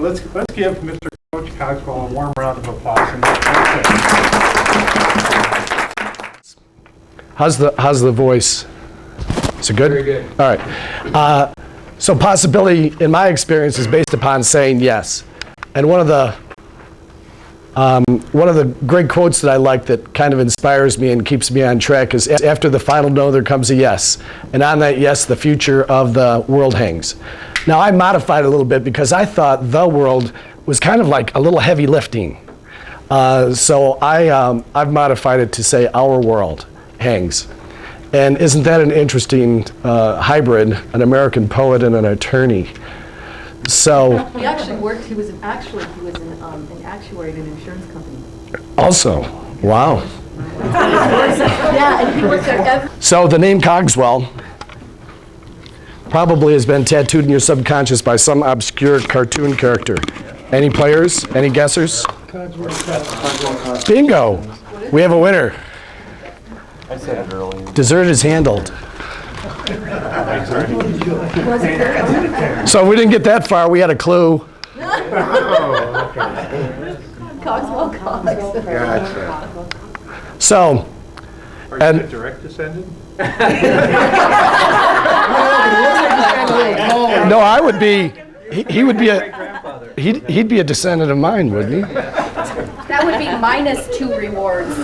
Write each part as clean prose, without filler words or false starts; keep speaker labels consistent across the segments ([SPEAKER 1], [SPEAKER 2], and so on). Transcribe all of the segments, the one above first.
[SPEAKER 1] let's give Mr. Coach Cogswell a warm round of applause.
[SPEAKER 2] How's the voice? Is it good?
[SPEAKER 3] Very good.
[SPEAKER 2] All right. So possibility, in my experience, is based upon saying yes. And one of the great quotes that I like that kind of inspires me and keeps me on track is, after the final no, there comes a yes. And on that yes, the future of the world hangs. Now, I modified it a little bit because I thought the world was kind of like a little heavy lifting. So I've modified it to say our world hangs. And isn't that an interesting hybrid, an American poet and an attorney? So
[SPEAKER 4] He actually worked, he was an actuary at an insurance company.
[SPEAKER 2] also, wow.
[SPEAKER 4] Yeah, and he worked there every...
[SPEAKER 2] So the name Cogswell probably has been tattooed in your subconscious by some obscure cartoon character. Any players? Any guessers? Bingo! We have a winner.
[SPEAKER 3] I said it earlier.
[SPEAKER 2] Dessert is handled. So we didn't get that far. We had a clue.
[SPEAKER 4] Cogswell Cogs.
[SPEAKER 5] Gotcha.
[SPEAKER 2] So,
[SPEAKER 1] Are
[SPEAKER 2] and
[SPEAKER 1] you a direct descendant?
[SPEAKER 2] no, I would be. He would be a. He'd be a descendant of mine, wouldn't he?
[SPEAKER 6] That would be -2 rewards.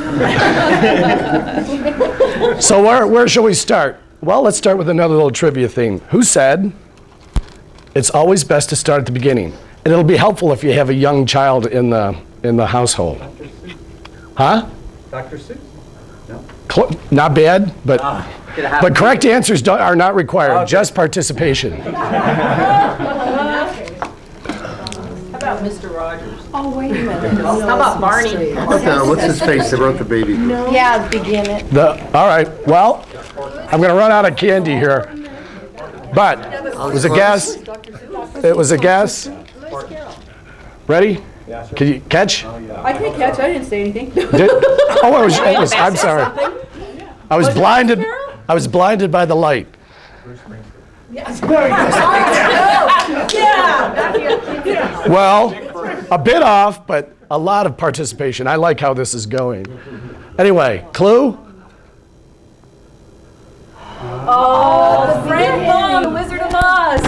[SPEAKER 2] So where shall we start? Well, let's start with another little trivia theme. Who said it's always best to start at the beginning? And it'll be helpful if you have a young child in the household. Huh?
[SPEAKER 1] Dr. Seuss?
[SPEAKER 2] Not bad, but correct answers are not required. Just participation.
[SPEAKER 4] How about Mr. Rogers?
[SPEAKER 6] Oh, wait a minute. How about Barney?
[SPEAKER 5] What's his face that wrote the baby?
[SPEAKER 6] Yeah, begin it.
[SPEAKER 2] All right. Well, I'm going to run out of candy here. But it was a guess. It was a guess. Ready? Can you catch?
[SPEAKER 4] I can't catch, I didn't say anything.
[SPEAKER 2] I'm sorry. I was blinded. I was blinded by the light. Well, a bit off, but a lot of participation. I like how this is going. Anyway, clue?
[SPEAKER 4] Oh, Frank Long, the Wizard of Oz.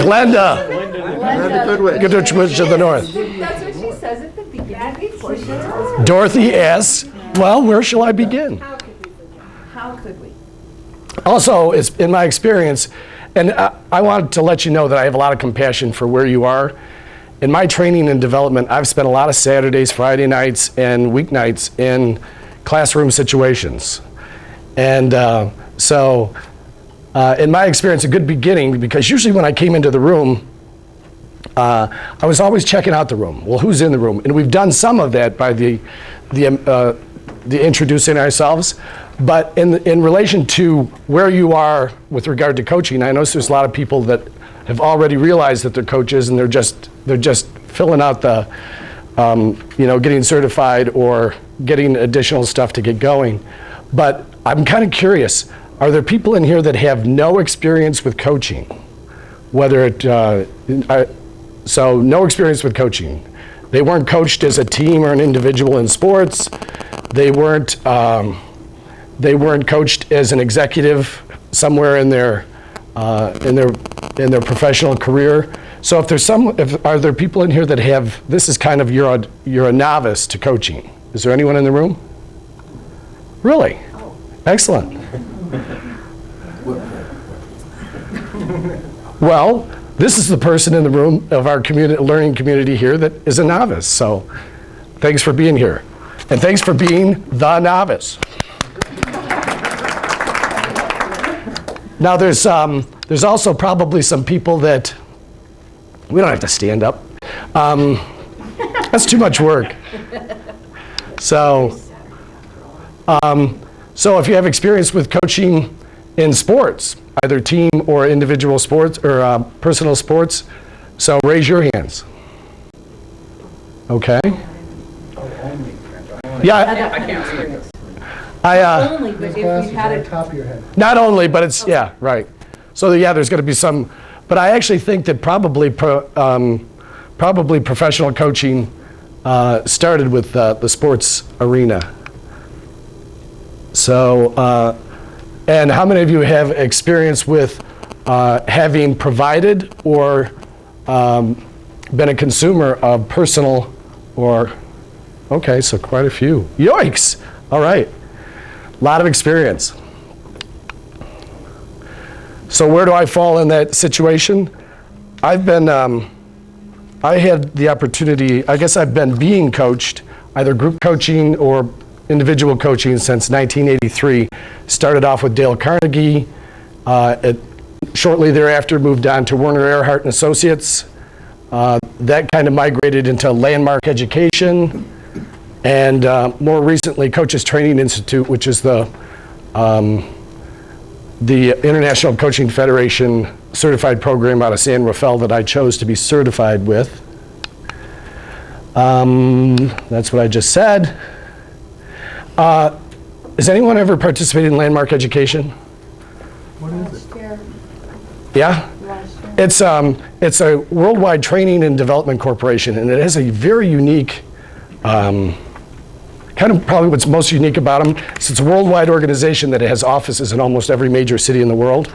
[SPEAKER 2] Glenda.
[SPEAKER 5] Goodwin.
[SPEAKER 2] Goodwin to the north.
[SPEAKER 4] That's what she says at the beginning.
[SPEAKER 2] Dorothy asks, well, where shall I begin?
[SPEAKER 4] How could we?
[SPEAKER 2] Also, it's in my experience, and I want to let you know that I have a lot of compassion for where you are. In my training and development, I've spent a lot of Saturdays, Friday nights, and weeknights in classroom situations. And so, in my experience, a good beginning, because usually when I came into the room, I was always checking out the room. Well, who's in the room? And we've done some of that by the introducing ourselves. But in relation to where you are with regard to coaching, I notice there's a lot of people that have already realized that they're coaches, and they're just filling out the, getting certified or getting additional stuff to get going. But I'm kind of curious, are there people in here that have no experience with coaching? So no experience with coaching. They weren't coached as a team or an individual in sports. They weren't coached as an executive somewhere in their professional career. So are there people in here that have, this is kind of, you're a novice to coaching. Is there anyone in the room? Really? Excellent. Well, this is the person in the room of our learning community here that is a novice. So thanks for being here. And thanks for being the novice. Now there's also probably some people that, we don't have to stand up. That's too much work. So if you have experience with coaching in sports, either team or individual sports or personal sports, so raise your hands. Okay. Yeah.
[SPEAKER 4] I can't experience.
[SPEAKER 2] Only,
[SPEAKER 4] but if you had it.
[SPEAKER 5] Top of your head.
[SPEAKER 2] Not only, but it's, yeah, right. So yeah, there's going to be some, but I actually think that probably probably professional coaching started with the sports arena. So, and how many of you have experience with having provided or been a consumer of personal or, okay, so quite a few. Yoicks! All right. A lot of experience. So where do I fall in that situation? I've been, I had the opportunity, I guess I've been being coached, either group coaching or individual coaching since 1983. Started off with Dale Carnegie. Shortly thereafter moved on to Werner Erhard and Associates. That kind of migrated into Landmark Education. And more recently, Coaches Training Institute, which is the International Coaching Federation certified program out of San Rafael that I chose to be certified with. That's what I just said. Has anyone ever participated in Landmark Education?
[SPEAKER 5] What is it?
[SPEAKER 2] Yeah? It's a worldwide training and development corporation, and it has a very unique, kind of probably what's most unique about them is it's a worldwide organization that has offices in almost every major city in the world.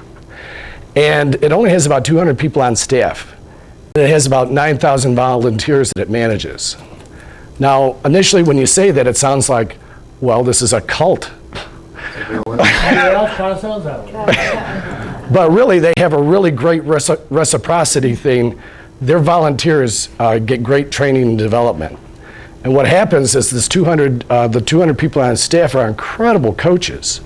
[SPEAKER 2] And it only has about 200 people on staff. And it has about 9,000 volunteers that it manages. Now, initially when you say that, it sounds like, well, this is a cult. But really, they have a really great reciprocity thing. Their volunteers get great training and development. And what happens is the 200 people on staff are incredible coaches.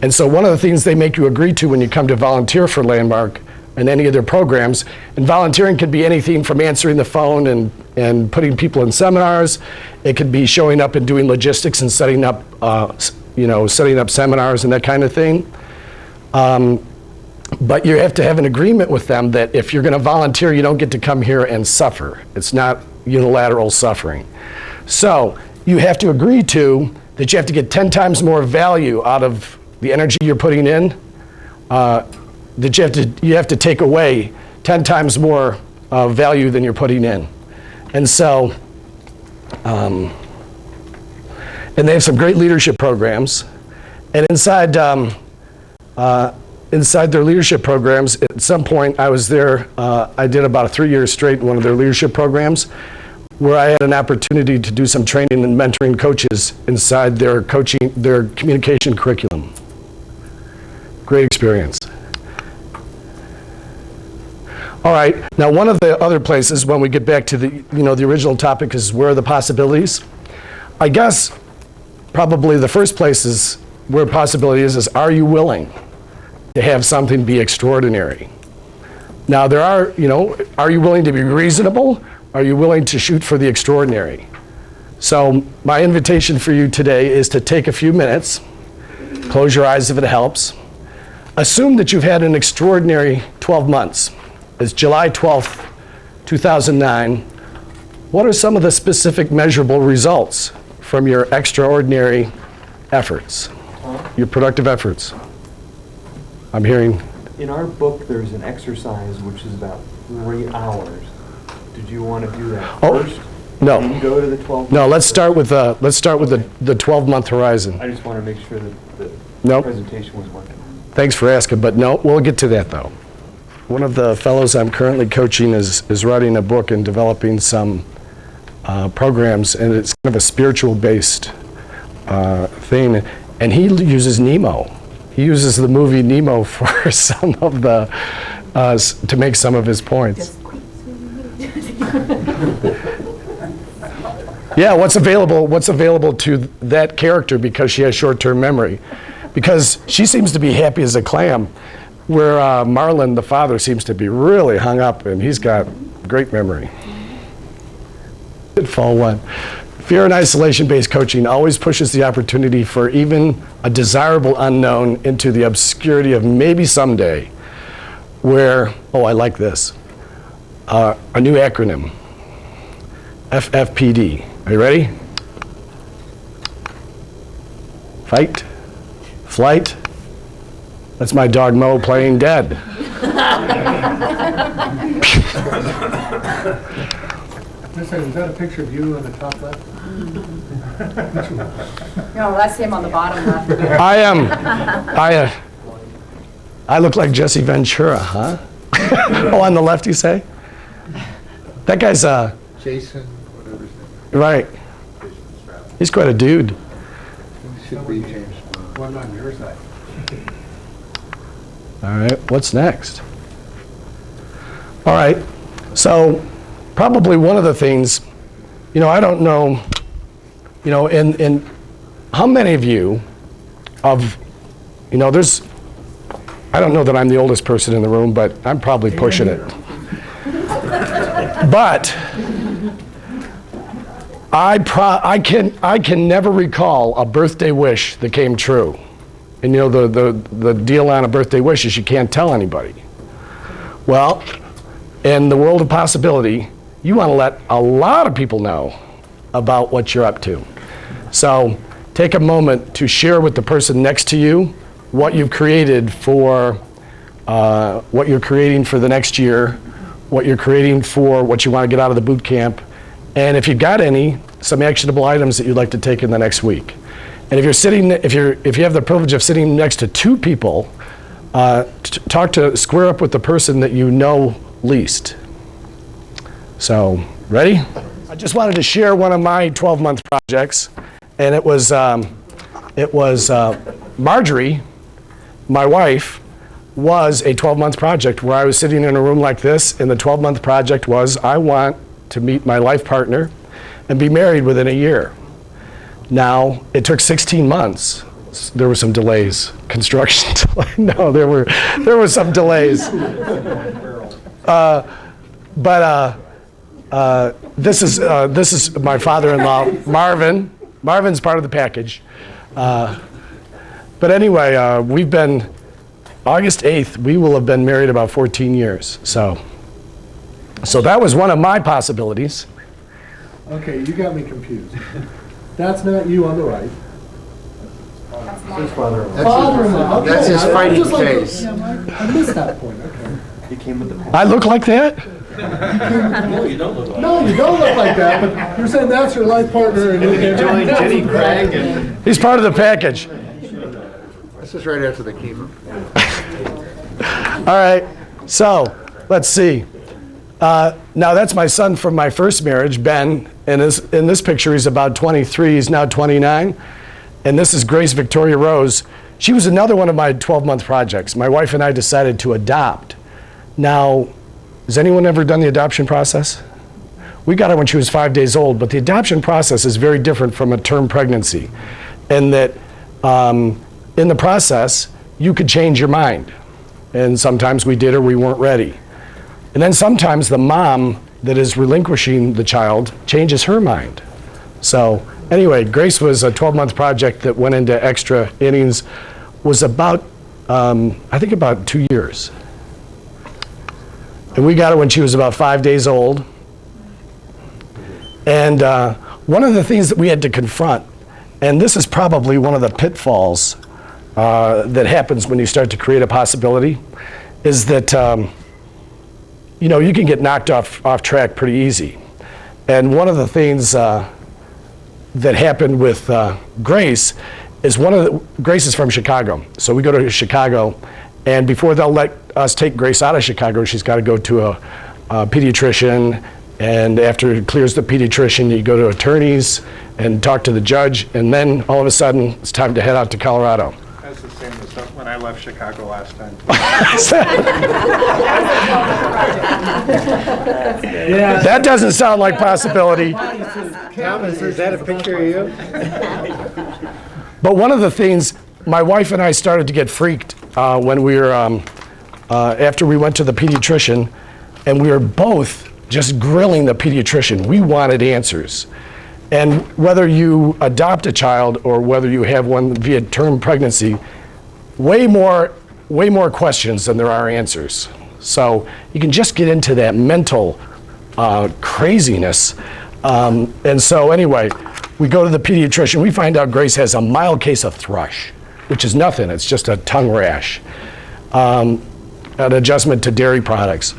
[SPEAKER 2] And so one of the things they make you agree to when you come to volunteer for Landmark and any of their programs, and volunteering can be anything from answering the phone and putting people in seminars. It could be showing up and doing logistics and setting up seminars and that kind of thing. But you have to have an agreement with them that if you're going to volunteer, you don't get to come here and suffer. It's not unilateral suffering. So you have to agree to that you have to get 10 times more value out of the energy you're putting in, that you have to take away 10 times more value than you're putting in. And so, and they have some great leadership programs. And inside their leadership programs, at some point I was there, I did about 3 years straight in one of their leadership programs, where I had an opportunity to do some training and mentoring coaches inside their communication curriculum. Great experience. All right, now one of the other places when we get back to the original topic is where are the possibilities? I guess probably the first place is where possibility is are you willing to have something be extraordinary? Now there are you willing to be reasonable? Are you willing to shoot for the extraordinary? So my invitation for you today is to take a few minutes, close your eyes if it helps. Assume that you've had an extraordinary 12 months. It's July 12th, 2009. What are some of the specific measurable results from your extraordinary efforts, your productive efforts? I'm hearing.
[SPEAKER 3] In our book, there's an exercise which is about 3 hours. Did you want to do that first?
[SPEAKER 2] No.
[SPEAKER 3] And go to the 12?
[SPEAKER 2] No, let's start with the 12-month horizon.
[SPEAKER 3] I just want to make sure that the
[SPEAKER 2] Nope.
[SPEAKER 3] presentation was working.
[SPEAKER 2] Thanks for asking, but no, we'll get to that though. One of the fellows I'm currently coaching is writing a book and developing some programs, and it's kind of a spiritual-based thing, and he uses Nemo. He uses the movie Nemo for some of the, to make some of his points. Yeah, what's available to that character because she has short-term memory. Because she seems to be happy as a clam, where Marlon, the father, seems to be really hung up, and he's got great memory. Pitfall 1. Fear and isolation-based coaching always pushes the opportunity for even a desirable unknown into the obscurity of maybe someday, where, oh, I like this, a new acronym, FFPD. Are you ready? Fight. Flight. That's my dog Mo playing dead.
[SPEAKER 1] Just saying, is that a picture of you on the top left?
[SPEAKER 6] No, that's him on the bottom left.
[SPEAKER 2] I am. I look like Jesse Ventura, huh? Oh, on the left, you say? That guy's
[SPEAKER 7] Jason, whatever his name
[SPEAKER 2] right. He's quite a dude.
[SPEAKER 7] is. Should be James.
[SPEAKER 1] One on your side.
[SPEAKER 2] All right, what's next? All right, so probably one of the things, I don't know, in how many of you there's, I don't know that I'm the oldest person in the room, but I'm probably pushing it. But I can never recall a birthday wish that came true. And the deal on a birthday wish is you can't tell anybody. Well, in the world of possibility, you want to let a lot of people know about what you're up to. So take a moment to share with the person next to you what you've created for, what you're creating for the next year, what you're creating for what you want to get out of the boot camp, and if you've got some actionable items that you'd like to take in the next week. And if you have the privilege of sitting next to two people, square up with the person that you know least. So, ready? I just wanted to share one of my 12-month projects, and it was Marjorie, my wife, was a 12-month project where I was sitting in a room like this, and the 12-month project was I want to meet my life partner and be married within a year. Now, it took 16 months. There were some delays, construction delay. No, there were some delays. This is my father-in-law, Marvin. Marvin's part of the package. But anyway, we've been, August 8th, we will have been married about 14 years. So that was one of my possibilities.
[SPEAKER 1] Okay, you got me confused. That's not you on the right.
[SPEAKER 3] His father-in-law.
[SPEAKER 1] Father-in-law, okay.
[SPEAKER 7] That's his
[SPEAKER 1] I
[SPEAKER 7] fighting
[SPEAKER 1] just like-
[SPEAKER 7] face.
[SPEAKER 1] yeah, I missed that point, okay.
[SPEAKER 3] He came with the
[SPEAKER 2] I look like that?
[SPEAKER 1] No, you don't look like that, but you're saying that's your life partner and you
[SPEAKER 3] joined Jenny Craig and
[SPEAKER 2] He's part of the package.
[SPEAKER 7] This is right after the chemo.
[SPEAKER 2] All right, so let's see. Now that's my son from my first marriage, Ben, and in this picture he's about 23, he's now 29. And this is Grace Victoria Rose. She was another one of my 12-month projects. My wife and I decided to adopt. Now, has anyone ever done the adoption process? We got her when she was 5 days old, but the adoption process is very different from a term pregnancy in that in the process, you could change your mind. And sometimes we did or we weren't ready. And then sometimes the mom that is relinquishing the child changes her mind. So anyway, Grace was a 12-month project that went into extra innings, was about, I think about 2 years. And we got her when she was about 5 days old. And one of the things that we had to confront, and this is probably one of the pitfalls that happens when you start to create a possibility, is that you can get knocked off track pretty easy. And one of the things that happened with Grace is Grace is from Chicago. So we go to Chicago, and before they'll let us take Grace out of Chicago, she's got to go to a pediatrician, and after it clears the pediatrician, you go to attorneys and talk to the judge, and then all of a sudden, it's time to head out to Colorado.
[SPEAKER 1] That's the same as when I left Chicago last time. Yeah.
[SPEAKER 2] That doesn't sound like possibility.
[SPEAKER 7] Thomas, is that a picture of you?
[SPEAKER 2] But one of the things, my wife and I started to get freaked when we were, after we went to the pediatrician, and we were both just grilling the pediatrician. We wanted answers. And whether you adopt a child or whether you have one via term pregnancy, way more questions than there are answers. So you can just get into that mental craziness. And so anyway, we go to the pediatrician. We find out Grace has a mild case of thrush, which is nothing. It's just a tongue rash, an adjustment to dairy products.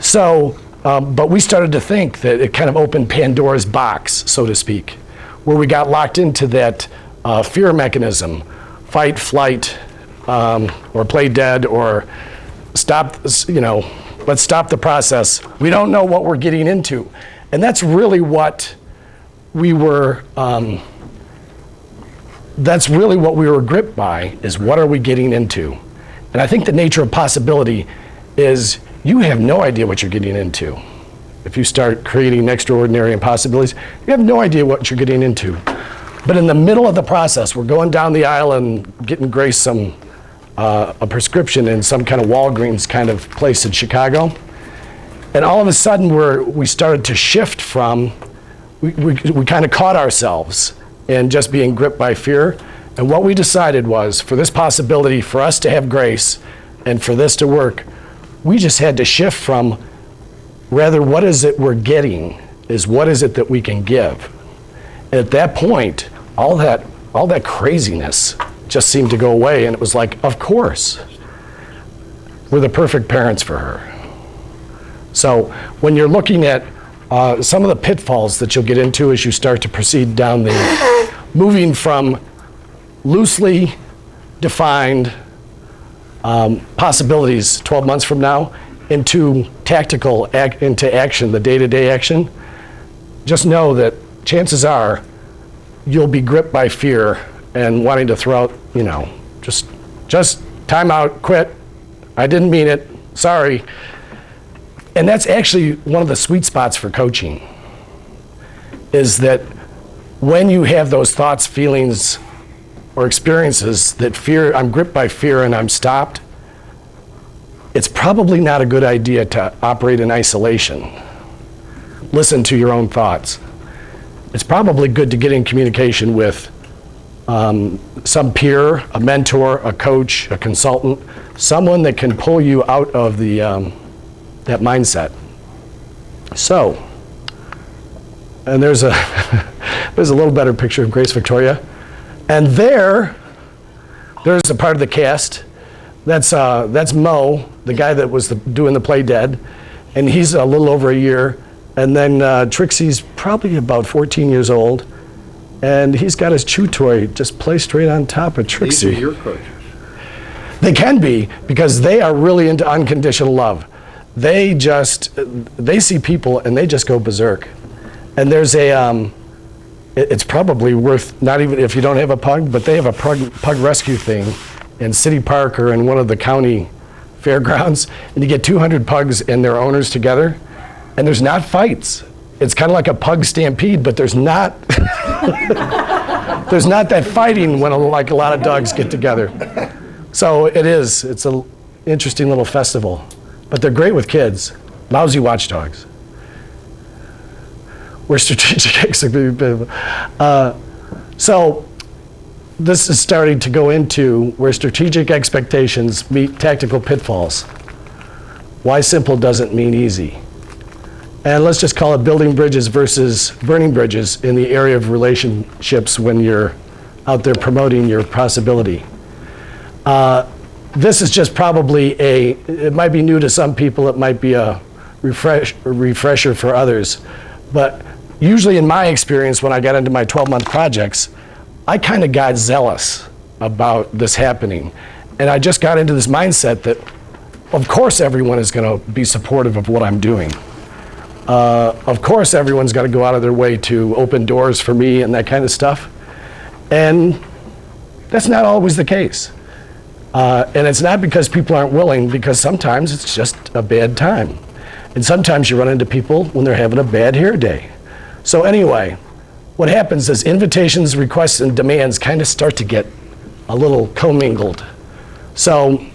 [SPEAKER 2] So But we started to think that it kind of opened Pandora's box, so to speak, where we got locked into that fear mechanism, fight, flight, or play dead, or stop, let's stop the process. We don't know what we're getting into. And that's really what we were, gripped by, is what are we getting into? And I think the nature of possibility is you have no idea what you're getting into. If you start creating extraordinary impossibilities, you have no idea what you're getting into. But in the middle of the process, we're going down the aisle and getting Grace a prescription in some kind of Walgreens kind of place in Chicago. And all of a sudden, we started to shift from, we kind of caught ourselves in just being gripped by fear. And what we decided was, for this possibility, for us to have grace, and for this to work, we just had to shift from, rather, what is it we're getting, is what is it that we can give. And at that point, all that craziness just seemed to go away, and it was like, of course, we're the perfect parents for her. So when you're looking at some of the pitfalls that you'll get into as you start to proceed down the, moving from loosely defined possibilities 12 months from now into into action, the day-to-day action, just know that chances are you'll be gripped by fear and wanting to throw out, just time out, quit, I didn't mean it, sorry. And that's actually one of the sweet spots for coaching, is that when you have those thoughts, feelings, or experiences that I'm gripped by fear and I'm stopped, it's probably not a good idea to operate in isolation. Listen to your own thoughts. It's probably good to get in communication with some peer, a mentor, a coach, a consultant, someone that can pull you out of that mindset. So, and there's a little better picture of Grace Victoria. And there's a part of the cast. That's Mo, the guy that was doing the play dead, and he's a little over a year. And then Trixie's probably about 14 years old, and he's got his chew toy just placed right on top of Trixie.
[SPEAKER 1] These are your coaches.
[SPEAKER 2] They can be, because they are really into unconditional love. They see people and they just go berserk. And there's it's probably worth, not even if you don't have a pug, but they have a pug rescue thing in City Park or in one of the county fairgrounds, and you get 200 pugs and their owners together, and there's not fights. It's kind of like a pug stampede, but there's not there's not that fighting when like a lot of dogs get together. So it's an interesting little festival, but they're great with kids. Lousy watchdogs. We're strategic. So this is starting to go into where strategic expectations meet tactical pitfalls. Why simple doesn't mean easy. And let's just call it building bridges versus burning bridges in the area of relationships when you're out there promoting your possibility. This is just probably it might be new to some people, it might be a refresher for others, but usually in my experience when I got into my 12-month projects, I kind of got zealous about this happening. And I just got into this mindset that, of course, everyone is going to be supportive of what I'm doing. Of course, everyone's got to go out of their way to open doors for me and that kind of stuff. And that's not always the case. And it's not because people aren't willing, because sometimes it's just a bad time. And sometimes you run into people when they're having a bad hair day. So anyway, what happens is invitations, requests, and demands kind of start to get a little commingled. So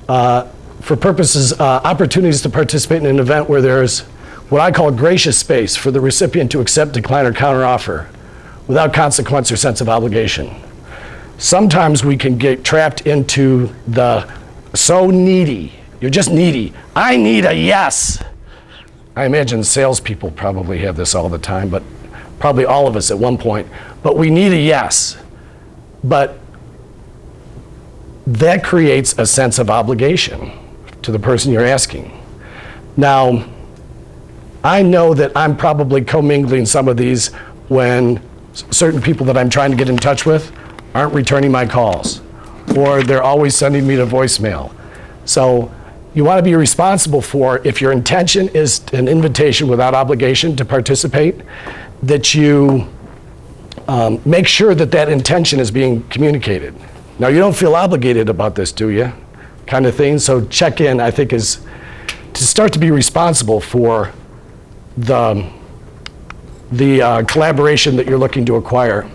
[SPEAKER 2] for purposes, opportunities to participate in an event where there's what I call gracious space for the recipient to accept, decline, or counteroffer without consequence or sense of obligation. Sometimes we can get trapped into the so needy. You're just needy. I need a yes. I imagine salespeople probably have this all the time, but probably all of us at one point. But we need a yes. But that creates a sense of obligation to the person you're asking. Now, I know that I'm probably commingling some of these when certain people that I'm trying to get in touch with aren't returning my calls, or they're always sending me to voicemail. So you want to be responsible for, if your intention is an invitation without obligation to participate, that you make sure that that intention is being communicated. Now, you don't feel obligated about this, do you? Kind of thing. So check in, I think, is to start to be responsible for the collaboration that you're looking to acquire.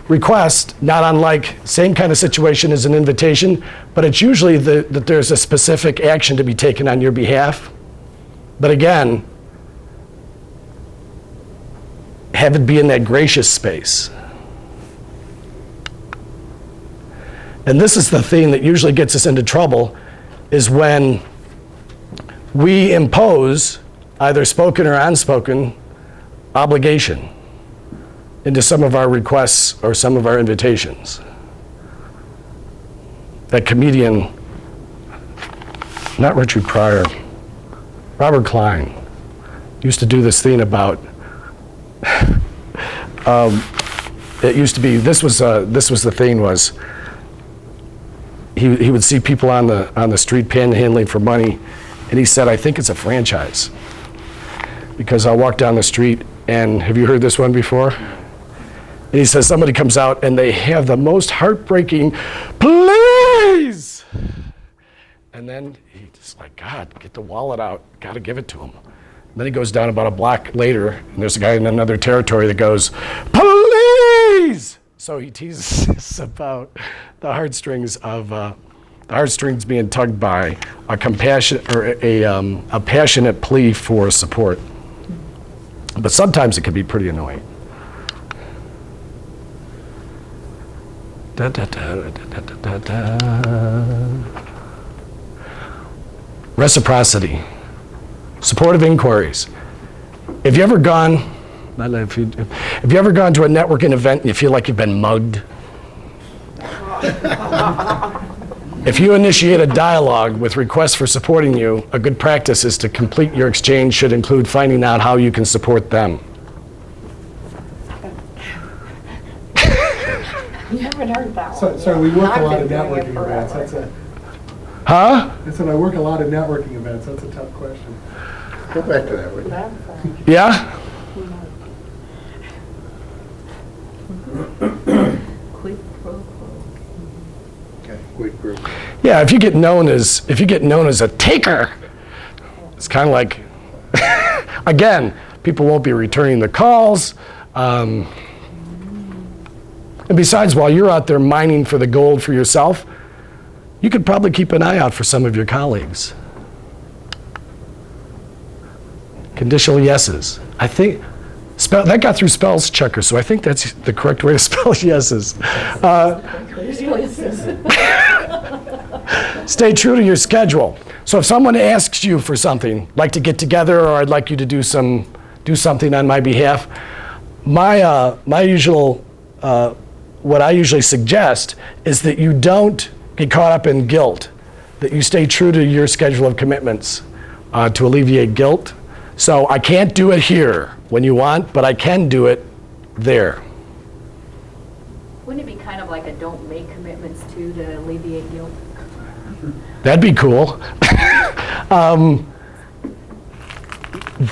[SPEAKER 2] Request, not unlike, same kind of situation as an invitation, but it's usually that there's a specific action to be taken on your behalf. But again, have it be in that gracious space. And this is the thing that usually gets us into trouble, is when we impose, either spoken or unspoken, obligation into some of our requests or some of our invitations. That comedian, not Richard Pryor, Robert Klein, used to do this thing about, it used to be, this was the thing was, he would see people on the street panhandling for money, and he said, I think it's a franchise. Because I'll walk down the street, and have you heard this one before? And he says, somebody comes out and they have the most heartbreaking, please! And then he's just like, God, get the wallet out, gotta give it to him. And then he goes down about a block later, and there's a guy in another territory that goes, please! So he teases about the heartstrings being tugged by a compassion or a passionate plea for support. But sometimes it can be pretty annoying. Da, da, da, da, da, da, da. Reciprocity. Supportive inquiries. Have you ever gone to a networking event and you feel like you've been mugged? If you initiate a dialogue with requests for supporting you, a good practice is to complete your exchange should include finding out how you can support them.
[SPEAKER 5] You haven't heard that one.
[SPEAKER 1] So we work a
[SPEAKER 5] I've
[SPEAKER 1] lot
[SPEAKER 5] been
[SPEAKER 1] of
[SPEAKER 5] doing it
[SPEAKER 1] networking events.
[SPEAKER 5] forever.
[SPEAKER 2] Huh?
[SPEAKER 1] I said I work a lot of networking events. That's a tough question.
[SPEAKER 7] Go back to that one.
[SPEAKER 5] That's fine.
[SPEAKER 2] Yeah?
[SPEAKER 4] Quid pro quo.
[SPEAKER 7] Okay, quick group.
[SPEAKER 2] Yeah, if you get known as a taker, it's kind of like, again, people won't be returning the calls. And besides, while you're out there mining for the gold for yourself, you could probably keep an eye out for some of your colleagues. Conditional yeses. I think that got through spells checker, so I think that's the correct way to spell yeses. Stay true to your schedule. So if someone asks you for something, like to get together, or I'd like you to do something on my behalf, what I usually suggest is that you don't get caught up in guilt, that you stay true to your schedule of commitments to alleviate guilt. So I can't do it here when you want, but I can do it there.
[SPEAKER 4] Wouldn't it be kind of like a don't make commitments to alleviate guilt?
[SPEAKER 2] That'd be cool.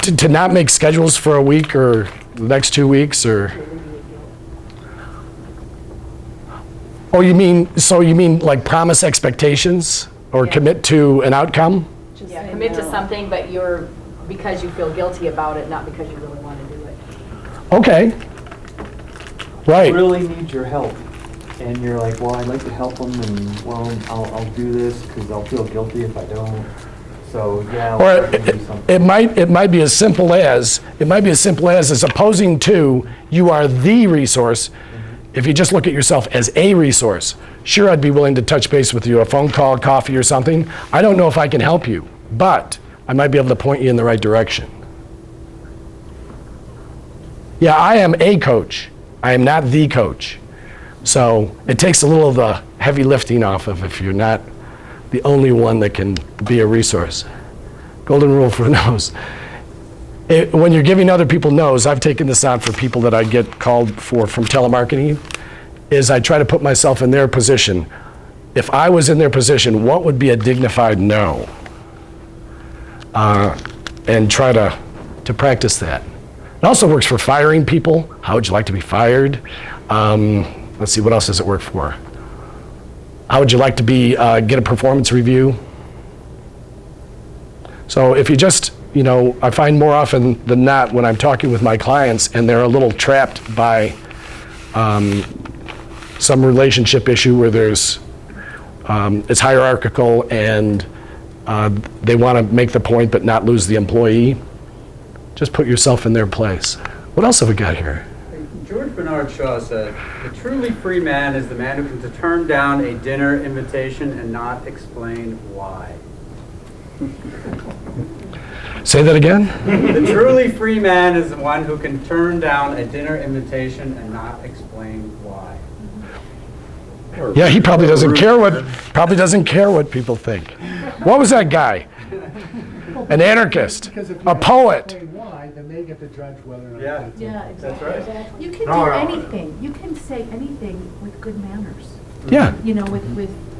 [SPEAKER 2] To not make schedules for a week or the next 2 weeks, or... Oh, you mean like promise expectations or
[SPEAKER 4] Yeah.
[SPEAKER 2] commit to an outcome?
[SPEAKER 4] Yeah, commit to something, but because you feel guilty about it, not because you really want to do it.
[SPEAKER 2] Okay. Right.
[SPEAKER 3] Really need your help, and you're like, well, I'd like to help them, and well, I'll do this because I'll feel guilty if I don't. So yeah,
[SPEAKER 2] Or
[SPEAKER 3] I'll do something.
[SPEAKER 2] it might be as simple as opposing to you are the resource. If you just look at yourself as a resource, sure, I'd be willing to touch base with you, a phone call, coffee, or something. I don't know if I can help you, but I might be able to point you in the right direction. Yeah, I am a coach. I am not the coach. So it takes a little of the heavy lifting off of if you're not the only one that can be a resource. Golden rule for nose. when you're giving other people no's, I've taken this on for people that I get called for from telemarketing, is I try to put myself in their position. If I was in their position, what would be a dignified no? And try to practice that. It also works for firing people. How would you like to be fired? Let's see, what else does it work for? How would you like to be get a performance review? So if you just, I find more often than not when I'm talking with my clients and they're a little trapped by some relationship issue where there's, it's hierarchical and they want to make the point but not lose the employee, just put yourself in their place. What else have we got here?
[SPEAKER 8] George Bernard Shaw said, "The truly free man is the man who can turn down a dinner invitation and not explain why."
[SPEAKER 2] Say that again?
[SPEAKER 8] The truly free man is the one who can turn down a dinner invitation and not explain why.
[SPEAKER 2] Yeah, he probably doesn't care what people think. What was that guy? An anarchist,
[SPEAKER 1] Because if you
[SPEAKER 2] a
[SPEAKER 1] don't
[SPEAKER 2] poet.
[SPEAKER 1] explain why, then they get to judge whether or not
[SPEAKER 8] Yeah.
[SPEAKER 1] that's
[SPEAKER 4] Yeah,
[SPEAKER 8] That's
[SPEAKER 4] exactly.
[SPEAKER 8] right.
[SPEAKER 4] You can
[SPEAKER 7] No,
[SPEAKER 4] do
[SPEAKER 7] no.
[SPEAKER 4] anything. You can say anything with good manners.
[SPEAKER 2] Yeah.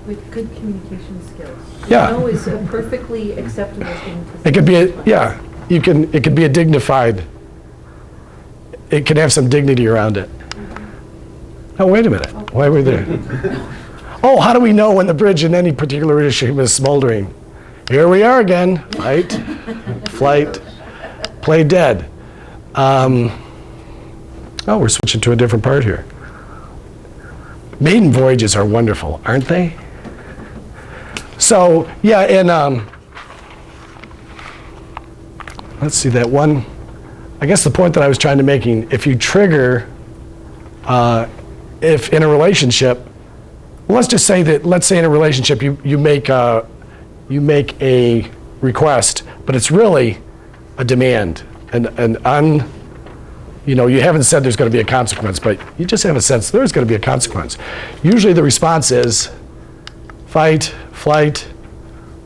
[SPEAKER 4] With good communication skills.
[SPEAKER 2] Yeah.
[SPEAKER 4] No is a perfectly acceptable thing to say.
[SPEAKER 2] It could be, it could be a dignified, it can have some dignity around it. Oh, wait a minute, why are we there? Oh, how do we know when the bridge in any particular issue is smoldering? Here we are again, fight, flight, play dead. Oh, we're switching to a different part here. Maiden voyages are wonderful, aren't they? So, yeah, and let's see that one. I guess the point that I was trying to making, if you trigger, if in a relationship, well, let's just say that, let's say in a relationship you make a request, but it's really a demand, you haven't said there's going to be a consequence, but you just have a sense there's going to be a consequence. Usually the response is fight, flight,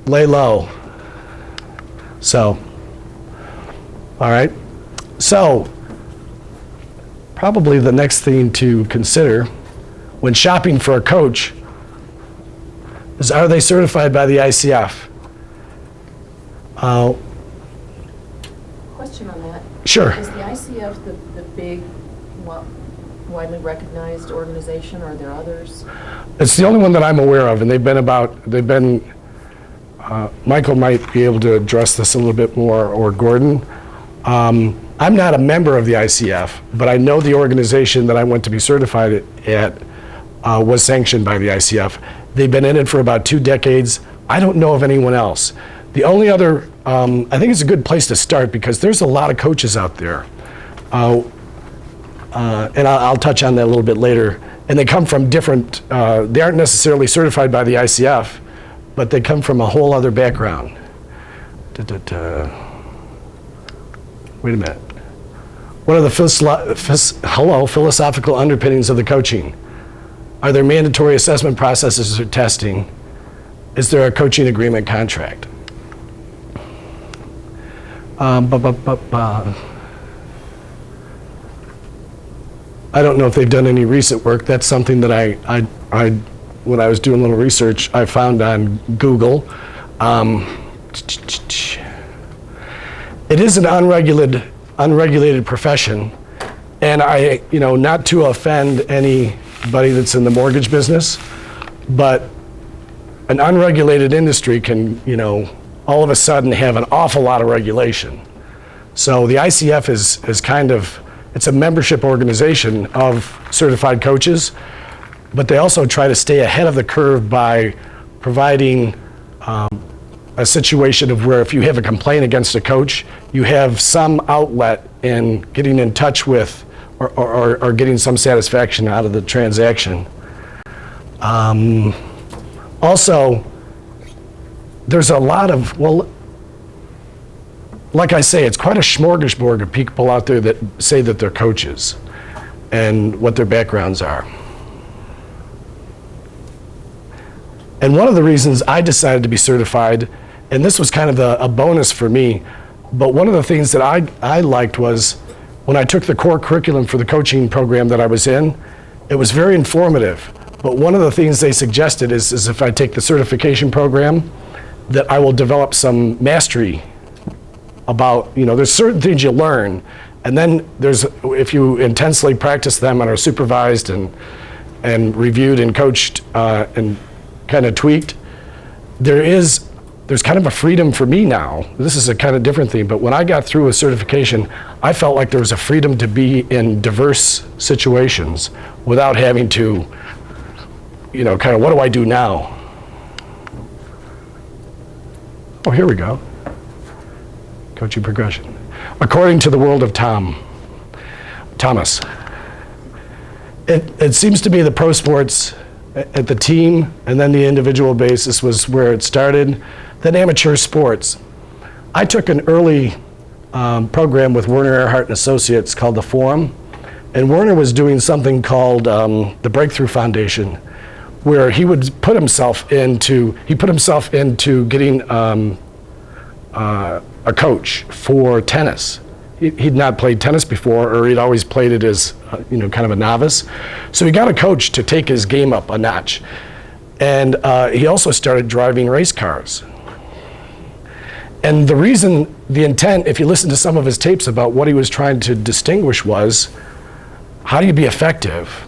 [SPEAKER 2] lay low. So, all right. So, probably the next thing to consider when shopping for a coach is, are they certified by the ICF?
[SPEAKER 5] Question on that.
[SPEAKER 2] Sure.
[SPEAKER 5] Is the ICF the big, widely recognized organization, or are there others?
[SPEAKER 2] It's the only one that I'm aware of, and Michael might be able to address this a little bit more, or Gordon. I'm not a member of the ICF, but I know the organization that I went to be certified at was sanctioned by the ICF. They've been in it for about 2 decades. I don't know of anyone else. The only other, I think it's a good place to start because there's a lot of coaches out there. And I'll touch on that a little bit later. And they come from different, they aren't necessarily certified by the ICF, but they come from a whole other background. Wait a minute. What are the philosophical underpinnings of the coaching? Are there mandatory assessment processes or testing? Is there a coaching agreement contract? I don't know if they've done any recent work. That's something that I when I was doing a little research, I found on Google. It is an unregulated profession, and not to offend anybody that's in the mortgage business, but an unregulated industry can, all of a sudden have an awful lot of regulation. So the ICF is kind of, it's a membership organization of certified coaches, but they also try to stay ahead of the curve by providing a situation of where if you have a complaint against a coach, you have some outlet in getting in touch with or getting some satisfaction out of the transaction. Also, there's a lot of, like I say, it's quite a smorgasbord of people out there that say that they're coaches and what their backgrounds are. And one of the reasons I decided to be certified, and this was kind of a bonus for me, But one of the things that I liked was when I took the core curriculum for the coaching program that I was in, it was very informative. But one of the things they suggested is if I take the certification program, that I will develop some mastery about, there's certain things you learn, and then if you intensely practice them and are supervised and reviewed and coached and kind of tweaked, there's kind of a freedom for me now. This is a kind of different thing, but when I got through a certification, I felt like there was a freedom to be in diverse situations without having to, kind of, what do I do now? Oh, here we go. Coaching progression. According to the world of Thomas, it seems to be the pro sports at the team and then the individual basis was where it started, then amateur sports. I took an early program with Werner Erhard and Associates called the Forum, and Werner was doing something called the Breakthrough Foundation, where he would put himself into getting a coach for tennis. He'd not played tennis before, or he'd always played it as, kind of a novice. So he got a coach to take his game up a notch. And he also started driving race cars. And the intent, if you listen to some of his tapes about what he was trying to distinguish was, how do you be effective,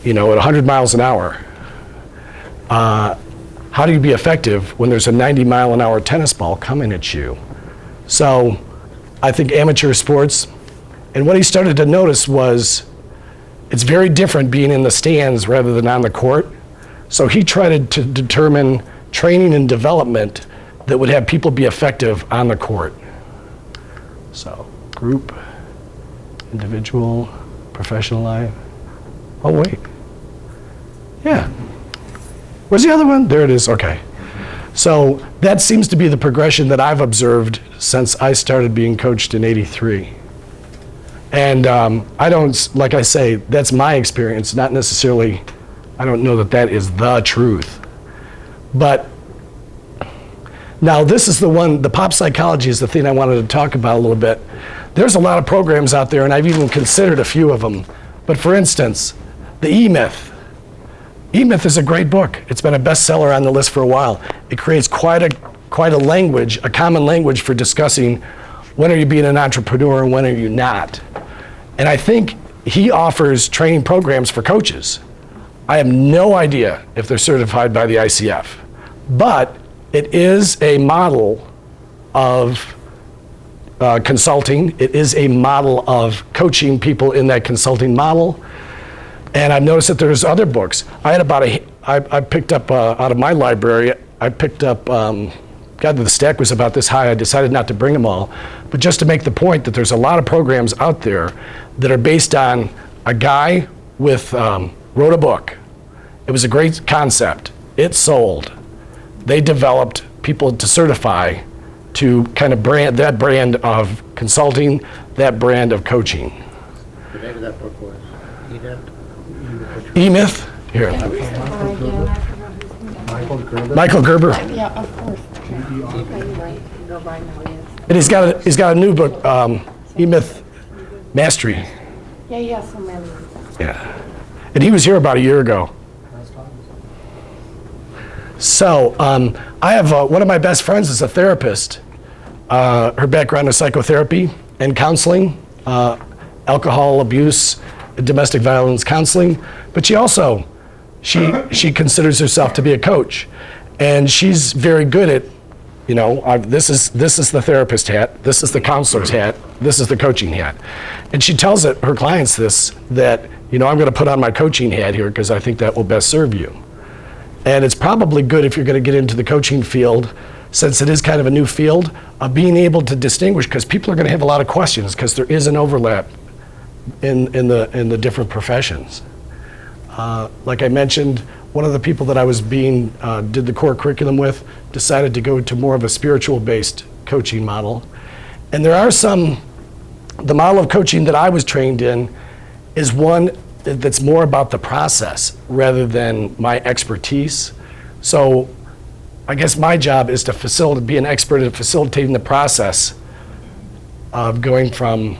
[SPEAKER 2] at 100 miles an hour? How do you be effective when there's a 90-mile-an-hour tennis ball coming at you? So I think amateur sports, and what he started to notice was it's very different being in the stands rather than on the court. So he tried to determine training and development that would have people be effective on the court. So group, individual, professional life. Oh, wait. Yeah. Where's the other one? There it is, okay. So that seems to be the progression that I've observed since I started being coached in '83. And I don't, like I say, that's my experience, not necessarily, I don't know that is the truth. But now this is the one, the pop psychology is the thing I wanted to talk about a little bit. There's a lot of programs out there, and I've even considered a few of them. But for instance, the E-Myth. E-Myth is a great book. It's been a bestseller on the list for a while. It creates quite a language, a common language for discussing when are you being an entrepreneur and when are you not. And I think he offers training programs for coaches. I have no idea if they're certified by the ICF, but it is a model of consulting. It is a model of coaching people in that consulting model. And I've noticed that there's other books. I had I picked up out of my library, I picked up, the stack was about this high. I decided not to bring them all, but just to make the point that there's a lot of programs out there that are based on a guy wrote a book. It was a great concept. It sold. They developed people to certify to kind of that brand of consulting, that brand of coaching.
[SPEAKER 7] The name of that book was
[SPEAKER 2] E-Myth? Here.
[SPEAKER 1] Michael Gerber.
[SPEAKER 5] Yeah, of course.
[SPEAKER 2] And he's got a new book, E-Myth Mastery.
[SPEAKER 5] Yeah, so many.
[SPEAKER 2] Yeah. And he was here about a year ago. So I have one of my best friends is a therapist. Her background is psychotherapy and counseling, alcohol abuse, domestic violence counseling, but she considers herself to be a coach, and she's very good at, this is the therapist hat, this is the counselor's hat, this is the coaching hat, and she tells her clients that I'm going to put on my coaching hat here because I think that will best serve you. And it's probably good if you're going to get into the coaching field, since it is kind of a new field, of being able to distinguish, because people are going to have a lot of questions because there is an overlap in the different professions. Like I mentioned, one of the people that I was did the core curriculum with decided to go to more of a spiritual-based coaching model. And there are the model of coaching that I was trained in is one that's more about the process rather than my expertise. So I guess my job is to be an expert at facilitating the process of going from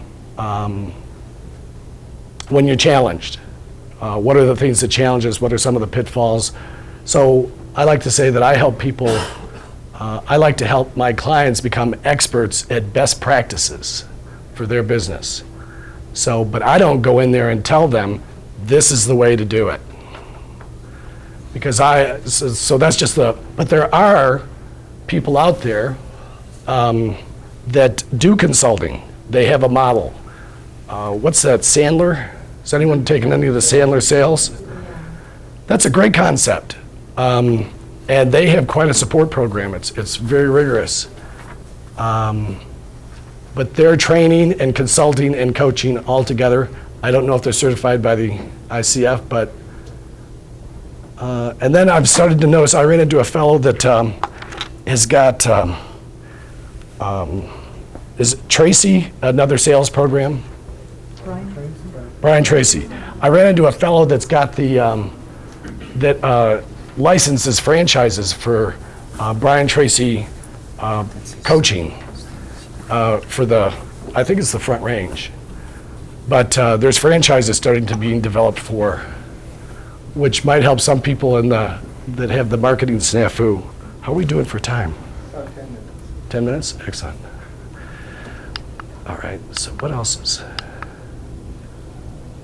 [SPEAKER 2] when you're challenged. What are the things that challenge us? What are some of the pitfalls? So I like to say that I help people, I like to help my clients become experts at best practices for their business. So, but I don't go in there and tell them, this is the way to do it. Because so that's just but there are people out there that do consulting. They have a model. What's that, Sandler? Has anyone taken any of the Sandler sales? That's a great concept. And they have quite a support program. It's very rigorous. But they're training and consulting and coaching all together. I don't know if they're certified by the ICF, but, and then I've started to notice, I ran into a fellow that has got, is it Tracy, another sales program? Brian Tracy. I ran into a fellow that's got the, that licenses franchises for Brian Tracy coaching for the, I think it's the Front Range. But there's franchises starting to be developed for, which might help some people that have the marketing snafu. How are we doing for time?
[SPEAKER 7] About 10 minutes.
[SPEAKER 2] 10 minutes? Excellent. All right, so what else is?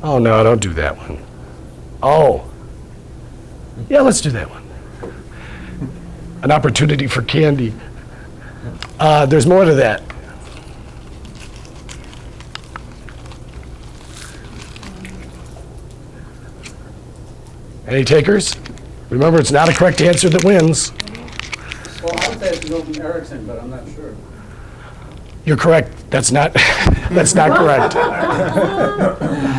[SPEAKER 2] Oh, no, don't do that one. Oh, yeah, let's do that one. An opportunity for candy. There's more to that. Any takers? Remember, it's not a correct answer that wins.
[SPEAKER 8] Well, I would say it's Milton Erickson, but I'm not sure.
[SPEAKER 2] You're correct. That's not, that's not correct.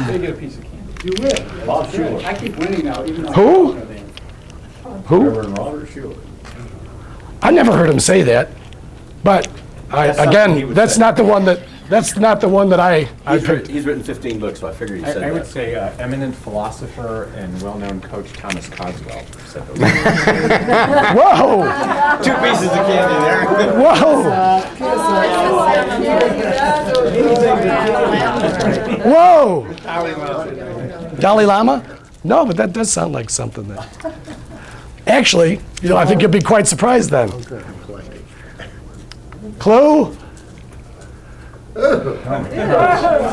[SPEAKER 8] They get a piece of candy.
[SPEAKER 1] You win.
[SPEAKER 8] Bob Schuler. I keep winning now, even though I
[SPEAKER 2] Who?
[SPEAKER 8] don't know the answer.
[SPEAKER 2] Who?
[SPEAKER 8] Robert Schuler.
[SPEAKER 2] I never heard him say that, but again, that's not the one that I picked.
[SPEAKER 9] He's written 15 books, so I figured he said
[SPEAKER 10] I would
[SPEAKER 9] that.
[SPEAKER 10] say eminent philosopher and well-known coach Thomas Cogswell said those.
[SPEAKER 2] Whoa!
[SPEAKER 9] 2 pieces of candy there.
[SPEAKER 2] Whoa! Whoa! Dalai Lama? No, but that does sound like something that. Actually, I think you'll be quite surprised then. Clue?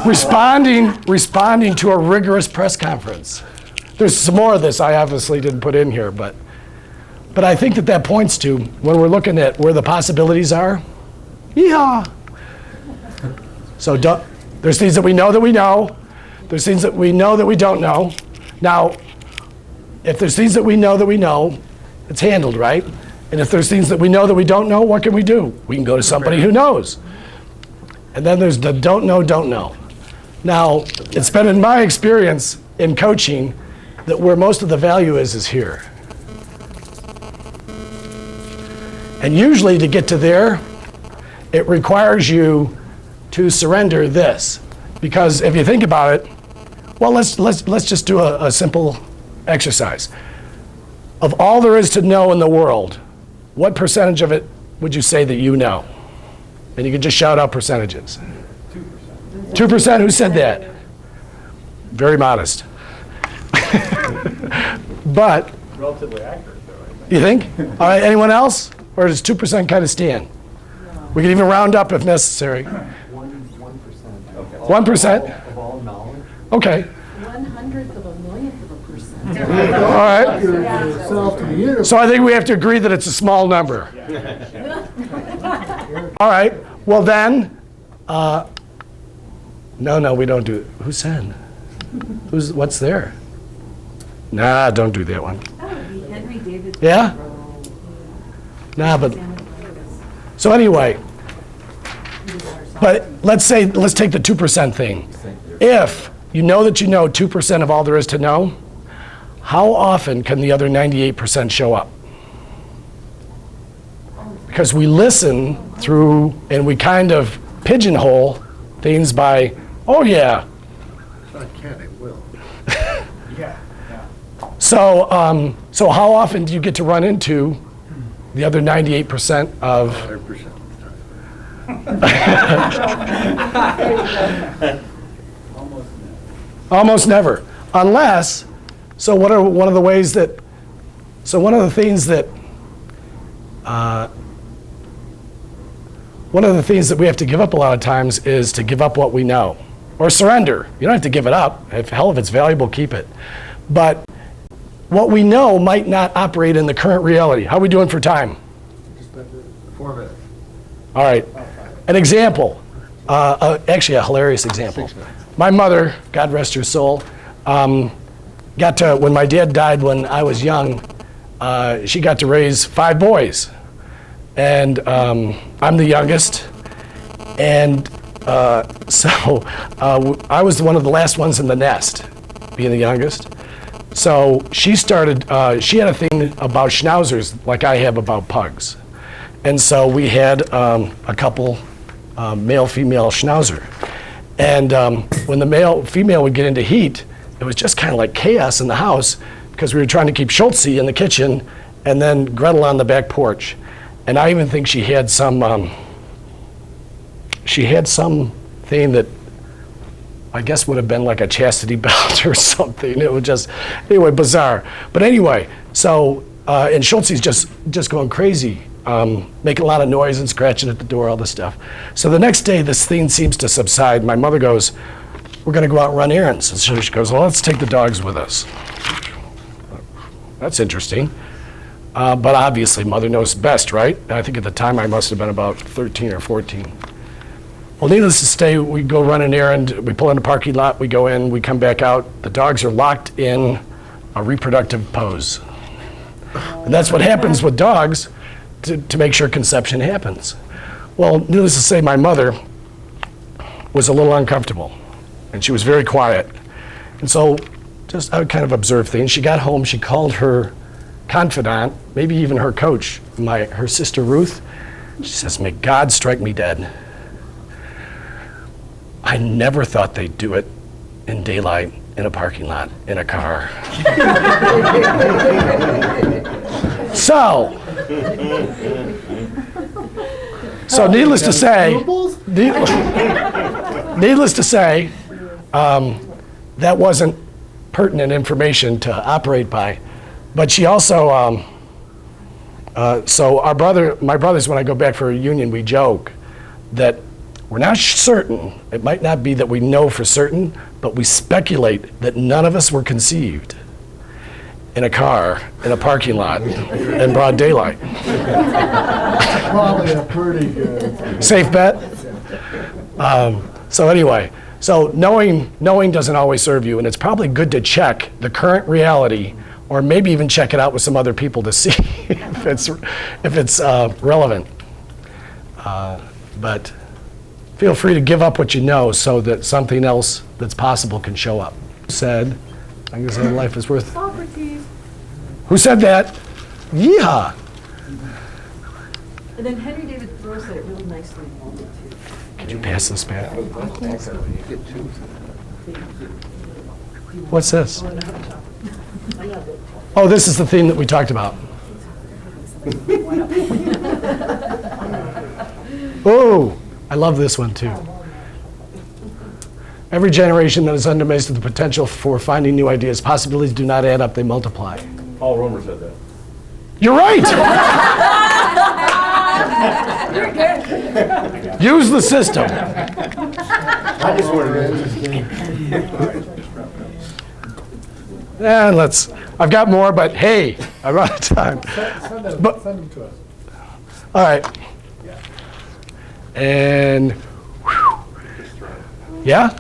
[SPEAKER 2] Responding to a rigorous press conference. There's some more of this I obviously didn't put in here, but I think that points to when we're looking at where the possibilities are. Yeah. So there's things that we know that we know. There's things that we know that we don't know. Now, if there's things that we know, it's handled, right? And if there's things that we know that we don't know, what can we do? We can go to somebody who knows. And then there's the don't know. Now, it's been in my experience in coaching that where most of the value is here. And usually to get to there, it requires you to surrender this. Because if you think about it, well, let's just do a simple exercise. Of all there is to know in the world, what percentage of it would you say that you know? And you can just shout out percentages. 2%. 2%, who said that? Very modest. But.
[SPEAKER 10] Relatively accurate, though, I think.
[SPEAKER 2] You think? All right, anyone else? Or does 2% kind of stand? We can even round up if necessary.
[SPEAKER 3] 1%.
[SPEAKER 2] 1%?
[SPEAKER 3] Of all knowledge.
[SPEAKER 2] Okay.
[SPEAKER 5] 1/100th of a millionth of a percent.
[SPEAKER 2] All right.
[SPEAKER 1] Yourself to the universe.
[SPEAKER 2] So I think we have to agree that it's a small number. All right. Well then, no, we don't do it. Who said? What's there? Nah, don't do that one.
[SPEAKER 4] Henry David.
[SPEAKER 2] Yeah? Nah, but, so anyway, but let's take the 2% thing. If you know that you know 2% of all there is to know, how often can the other 98% show up? Because we listen through and we kind of pigeonhole things by, oh yeah.
[SPEAKER 1] If I can, it will.
[SPEAKER 10] Yeah.
[SPEAKER 2] So how often do you get to run into the other 98% of
[SPEAKER 1] 100%.
[SPEAKER 2] almost never. Unless, so what are one of the ways that, so one of the things that we have to give up a lot of times is to give up what we know. Or surrender. You don't have to give it up. If it's valuable, keep it. But what we know might not operate in the current reality. How are we doing for time?
[SPEAKER 1] 4 minutes.
[SPEAKER 2] All right. An example, actually a hilarious example. My mother, God rest her soul, got to, when my dad died when I was young, she got to raise 5 boys. And I'm the youngest. And so I was one of the last ones in the nest, being the youngest. So she started, she had a thing about schnauzers like I have about pugs. And so we had a couple male-female schnauzer. And when the male-female would get into heat, it was just kind of like chaos in the house because we were trying to keep Schultze in the kitchen and then Gretel on the back porch. And I even think she had some thing that I guess would have been like a chastity belt or something. It was just, anyway, bizarre. But anyway, so, and Schultze's just going crazy, making a lot of noise and scratching at the door, all this stuff. So the next day, this thing seems to subside. My mother goes, we're gonna go out and run errands. And so she goes, well, let's take the dogs with us. That's interesting. But obviously, mother knows best, right? And I think at the time I must have been about 13 or 14. Well, needless to say, we go run an errand, we pull in the parking lot, we go in, we come back out. The dogs are locked in a reproductive pose. And that's what happens with dogs to make sure conception happens. Well, needless to say, my mother was a little uncomfortable, and she was very quiet. And so I would kind of observe things. She got home, she called her confidant, maybe even her coach, her sister Ruth. She says, may God strike me dead. I never thought they'd do it in daylight, in a parking lot, in a car. So needless to say, that wasn't pertinent information to operate by. But she also, so my brothers, when I go back for a reunion, we joke that we're not certain, it might not be that we know for certain, but we speculate that none of us were conceived in a car, in a parking lot, in broad daylight.
[SPEAKER 1] Probably a pretty good.
[SPEAKER 2] Safe bet? So anyway, so knowing doesn't always serve you, and it's probably good to check the current reality, or maybe even check it out with some other people to see if it's relevant. But feel free to give up what you know so that something else that's possible can show up. Said, I guess life is worth.
[SPEAKER 4] Socrates.
[SPEAKER 2] Who said that? Yeehaw.
[SPEAKER 5] And then Henry David Thoreau said it really nicely.
[SPEAKER 2] Could you pass this back? What's this? Oh, this is the theme that we talked about. Oh, I love this one too. Every generation that is amazed at the potential for finding new ideas, possibilities do not add up, they multiply.
[SPEAKER 9] Paul Romer said that.
[SPEAKER 2] You're right!
[SPEAKER 4] You're good.
[SPEAKER 2] Use the system.
[SPEAKER 9] I just wanted to.
[SPEAKER 2] And I've got more, but hey, I'm out of time.
[SPEAKER 1] Send them to us.
[SPEAKER 2] All right. And, whew. Yeah?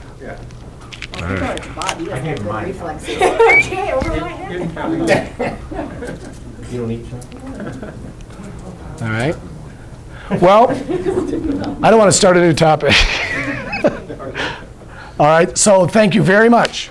[SPEAKER 6] Bob, you have good reflexes.
[SPEAKER 4] Okay, over my head.
[SPEAKER 9] You don't eat
[SPEAKER 2] All right. Well, I don't want to start a new topic. All right, so thank you very much.